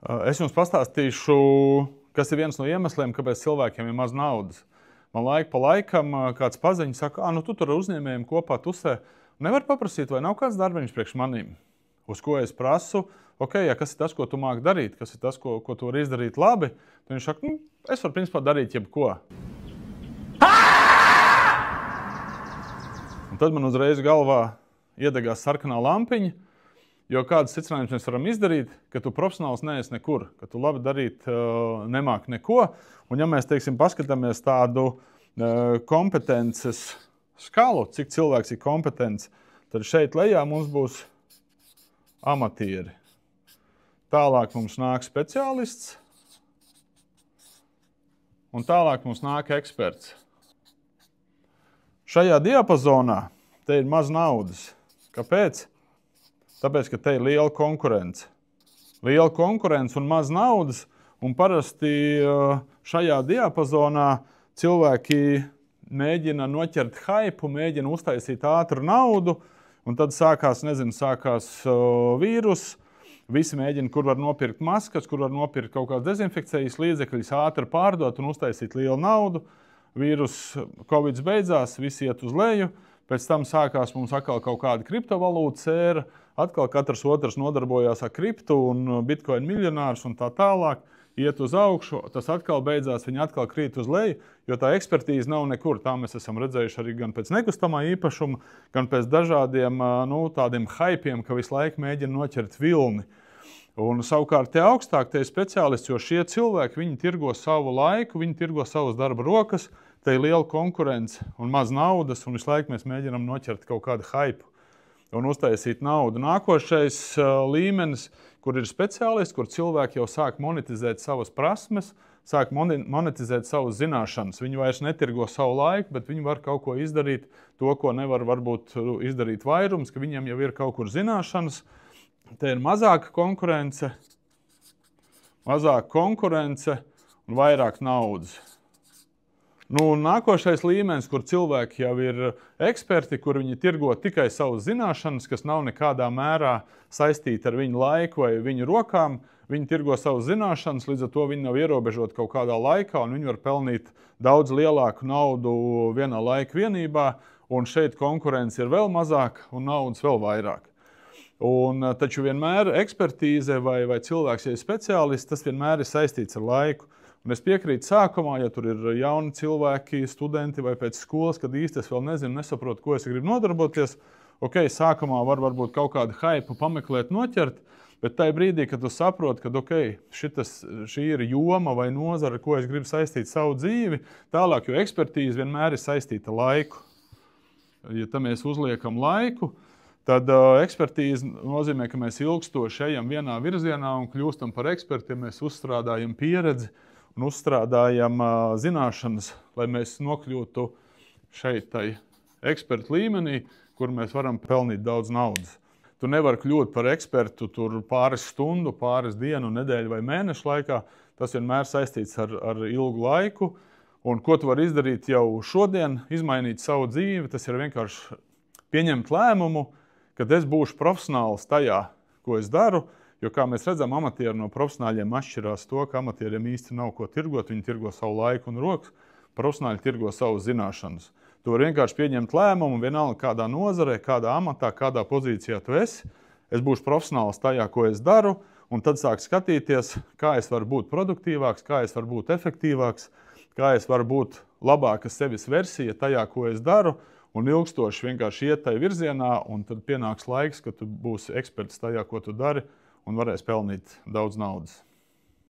Es jums pastāstīšu, kas ir viens no iemesliem, kāpēc cilvēkiem ir maz naudas. Man laika pa laikam kāds paziņš saka, nu tu tur ar uzņēmējiem kopā tusē. Nevar paprasīt, vai nav kāds darbiņš priekš manīm. Uz ko es prasu, kas ir tas, ko tu māki darīt, kas ir tas, ko tu vari izdarīt labi. Tad viņš saka, es varu principā darīt jebko. Un tad man uzreiz galvā iedegās sarkanā lampiņa, jo kādas secinājumus mēs varam izdarīt, ka tu profesionāls neesi nekur, ka tu labi darīt nemāki neko. Un ja mēs, teiksim, paskatāmies tādu kompetences skalu, cik cilvēks ir kompetents, tad šeit lejā mums būs amatieri. Tālāk mums nāk speciālists, un tālāk mums nāk eksperts. Šajā diapazonā te ir maz naudas. Kāpēc? Tāpēc, ka te ir liela konkurence. Liela konkurence un maz naudas, un parasti šajā diapazonā cilvēki mēģina noķert haipu, mēģina uztaisīt ātru naudu, un tad sākās vīrus, visi mēģina, kur var nopirkt maskas, kur var nopirkt kaut kādas dezinfekcijas līdzekļus, ātri pārdot un uztaisīt lielu naudu. Vīrus, Covid beidzās, visi iet uz leju, pēc tam sākās mums atkal kaut kāda kriptovalūtas ēra, atkal katrs otrs nodarbojās ar kriptu un bitcoin miljonārs un tā tālāk, iet uz augšu, tas atkal beidzās, viņi atkal krīt uz leju, jo tā ekspertīze nav nekur. Tā mēs esam redzējuši arī gan pēc nekustamā īpašuma, gan pēc dažādiem tādiem haipiem, ka visu laiku mēģina noķert vilni. Un savukārt tie augstāk, tie speciālisti, jo šie cilvēki, viņi tirgo savu laiku, viņi tirgo savas darba rokas, te ir liela konkurence un maz naudas, un visu laiku mēs mēģinām noķert kaut kādu haipu un uztaisīt naudu. Nākošais līmenis, kur ir speciālisti, kur cilvēki jau sāk monetizēt savas prasmes, sāk monetizēt savas zināšanas. Viņi vairs netirgo savu laiku, bet viņi var kaut ko izdarīt, to, ko nevar varbūt izdarīt vairums, ka viņiem jau ir kaut kur zināšanas. Te ir mazāka konkurence un vairāk naudas. Nākošais līmenis, kur cilvēki jau ir eksperti, kur viņi tirgo tikai savas zināšanas, kas nav nekādā mērā saistīti ar viņu laiku vai viņu rokām. Viņi tirgo savas zināšanas, līdz ar to viņi nav ierobežoti kaut kādā laikā, un viņi var pelnīt daudz lielāku naudu vienā laika vienībā, un šeit konkurence ir vēl mazāka un naudas vēl vairāk. Taču vienmēr ekspertīze vai cilvēks, ja ir speciālists, tas vienmēr ir saistīts ar laiku. Un es piekrītu sākumā, ja tur ir jauni cilvēki, studenti vai pēc skolas, kad īsti es vēl nesaprotu, ko es gribu nodarboties. Sākumā varbūt kaut kādu haipu pameklēt, noķert, bet tajā brīdī, kad tu saproti, ka šī ir joma vai nozara, ko es gribu saistīt savu dzīvi, tālāk, jo ekspertīze vienmēr ir saistīta ar laiku. Ja tam mēs uzliekam laiku, tad ekspertīze nozīmē, ka mēs ilgstoši ejam vienā virzienā un kļūstam par ekspertiem, mēs uzstrādājam pieredzi un uzstrādājam zināšanas, lai mēs nokļūtu šeit tai ekspertu līmenī, kur mēs varam pelnīt daudz naudas. Tu nevari kļūt par ekspertu tur pāris stundu, pāris dienu, nedēļu vai mēnešu laikā. Tas vienmēr saistīts ar ilgu laiku. Un ko tu vari izdarīt jau šodien, izmainīt savu dzīvi, tas ir vienkārši pieņemt lēmumu, kad es būšu profesionāls tajā, ko es daru. Jo, kā mēs redzam, amatieri no profesionāļiem atšķirās to, ka amatieriem īsti nav ko tirgot, viņi tirgo savu laiku un rokas, profesionāļi tirgo savas zināšanas. Tu vari vienkārši pieņemt lēmumu, vienalga kādā nozarē, kādā amatā, kādā pozīcijā tu esi. Es būšu profesionāls tajā, ko es daru, un tad sāk skatīties, kā es varu būt produktīvāks, kā es varu būt efektīvāks, kā es varu būt labāka sevis versija tajā, ko es daru, un ilgstoši vienkārši iet tajā virzienā, un tad pienāks laiks, kad tu būsi eksperts tajā, ko tu dari, un varēs pelnīt daudz naudas.